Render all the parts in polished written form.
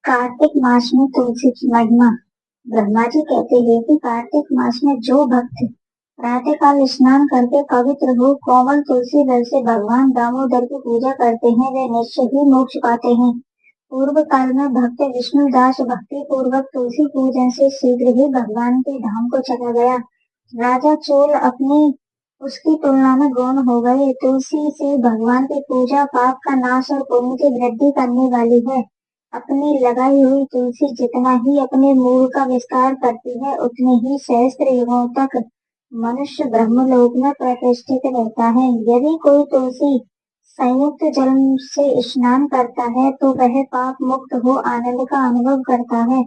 कार्तिक मास में तुलसी की महिमा। ब्रह्मा जी कहते हैं कि कार्तिक मास में जो भक्त प्रातः काल स्नान करके पवित्र हो कोमल तुलसी दल से भगवान दामोदर की पूजा करते हैं वे निश्चय ही मोक्ष पाते हैं। पूर्व काल में भक्त विष्णुदास भक्ति पूर्वक तुलसी पूजन से शीघ्र ही भगवान के धाम को चला गया। राजा चोल अपनी उसकी तुलना में गौण हो गए। तुलसी से भगवान की पूजा पाप का नाश और पुण्य की वृद्धि करने वाली है। अपनी लगाई हुई तुलसी जितना ही अपने मूल का विस्तार करती है उतने ही सहस्त्र युगों तक मनुष्य ब्रह्मलोक में प्रतिष्ठित रहता है। यदि कोई तुलसी संयुक्त जल से स्नान करता है तो वह पाप मुक्त हो आनंद का अनुभव करता है।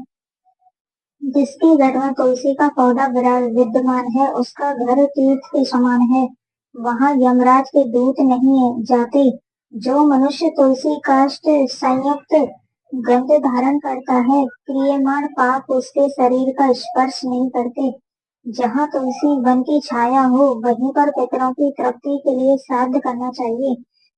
जिसके घर में तुलसी का पौधा विद्यमान है उसका घर तीर्थ के समान है, वहाँ यमराज के दूत नहीं जाते। जो मनुष्य तुलसी काष्ठ संयुक्त गंध धारण करता है क्रियमाण पाप उसके शरीर का स्पर्श नहीं करते। जहाँ तुलसी वन की छाया हो वहीं पर पितरों की तृप्ति के लिए श्राद्ध करना चाहिए।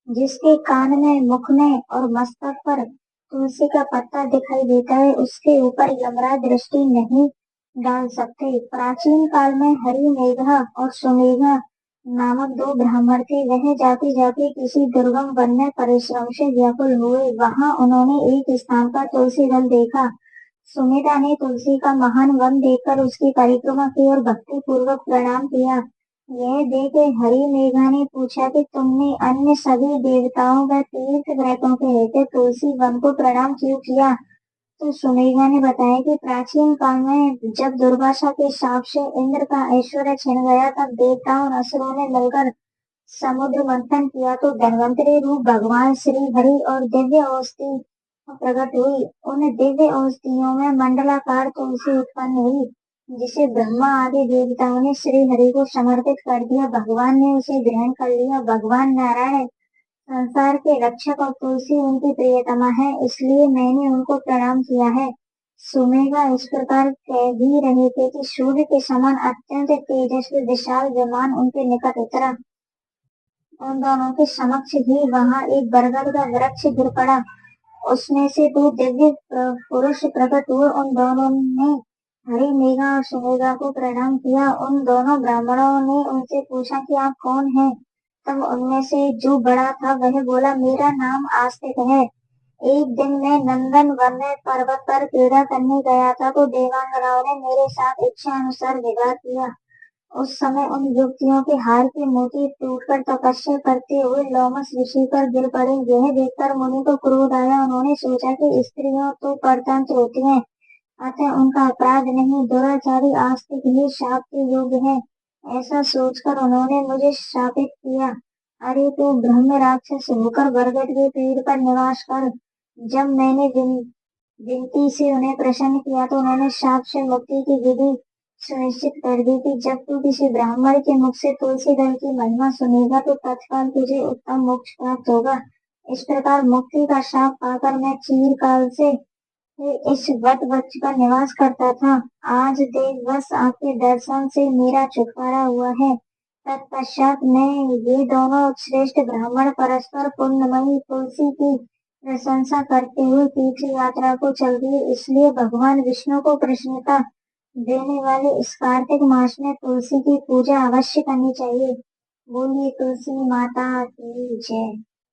जिसके कान में मुख में और मस्तक पर तुलसी का पत्ता दिखाई देता है उसके ऊपर यमराज दृष्टि नहीं डाल सकते। प्राचीन काल में हरि मेघा और सुमेघा नामक दो ब्राह्मण थे। वह जाते जाते किसी दुर्गम वन में परिश्रम से व्याकुल हुए। वहां उन्होंने एक स्थान पर तुलसी दल देखा। सुमेधा ने तुलसी का महान वन देखकर उसकी परिक्रमा की और भक्ति पूर्वक प्रणाम किया। यह देख हरि मेघा ने पूछा कि तुमने अन्य सभी देवताओं व तीर्थ व्रतों के रहते तुलसी वन को प्रणाम क्यों किया? तो सुमेधा ने बताया कि प्राचीन काल में जब दुर्वासा के शाप से इंद्र का ऐश्वर्य छिन गया तब देवताओं और असुरों ने मिलकर समुद्र मंथन किया तो धन्वंतरी रूप भगवान श्री हरि और दिव्य औषधि प्रकट हुई। उन दिव्य औषधियों में मंडलाकार तुलसी उत्पन्न हुई जिसे ब्रह्मा आदि देवताओं ने श्री हरि को समर्पित कर दिया। भगवान ने उसे ग्रहण कर लिया। भगवान नारायण संसार के रक्षक और तुलसी उनकी प्रियतमा है इसलिए मैंने उनको प्रणाम किया है। सुमेधा इस प्रकार कह भी रहे थे कि सूर्य के समान अत्यंत तेजस्वी विशाल विमान उनके निकट उतरा। उन दोनों के समक्ष ही वहां एक बरगद का वृक्ष गिर पड़ा। उसमें से दो दिव्य पुरुष प्रकट हुए। उन दोनों ने हरि मेघा और सुमेधा को प्रणाम किया। उन दोनों ब्राह्मणों ने उनसे पूछा कि आप कौन हैं? तब उनमें से जो बड़ा था वह बोला मेरा नाम आस्तिक है। एक दिन मैं नंदन वन में पर्वत पर क्रीड़ा करने गया था तो देवांगनाओं ने मेरे साथ इच्छा अनुसार विवाह किया। उस समय उन युवतियों के हार के मोती टूटकर तपस्या करते हुए लोमस ऋषि पर गिर पड़े। यह देखकर मुनि को क्रोध आया। उन्होंने सोचा कि स्त्रियों तो परतंत्र होती हैं अतः उनका अपराध नहीं, दुराचारी आस्तिक ही शाप के योग्य है। ऐसा सोचकर उन्होंने मुझे शापित किया। अरे तू ब्रह्म राक्षस होकर बरगद के पेड़ पर निवास कर। जब मैंने विनती से उन्हें प्रसन्न किया तो उन्होंने शाप से मुक्ति की विधि सुनिश्चित कर दी थी। जब तू किसी ब्राह्मण के मुख से तुलसी दल की महिमा सुनेगा तो तत्काल तुझे उत्तम मोक्ष प्राप्त होगा। इस प्रकार मुक्ति का शाप पाकर मैं चिरकाल से इस वट वृक्ष पर निवास करता था। आज देव बस आपके दर्शन से मेरा छुटकारा हुआ है। तत्पश्चात मैं ये दोनों श्रेष्ठ ब्राह्मण परस्पर पुण्यमयी तुलसी की प्रशंसा करते हुए तीर्थ यात्रा को चल दिए। इसलिए भगवान विष्णु को प्रसन्नता देने वाले इस कार्तिक मास में तुलसी की पूजा अवश्य करनी चाहिए। बोलिए तुलसी माता की जय।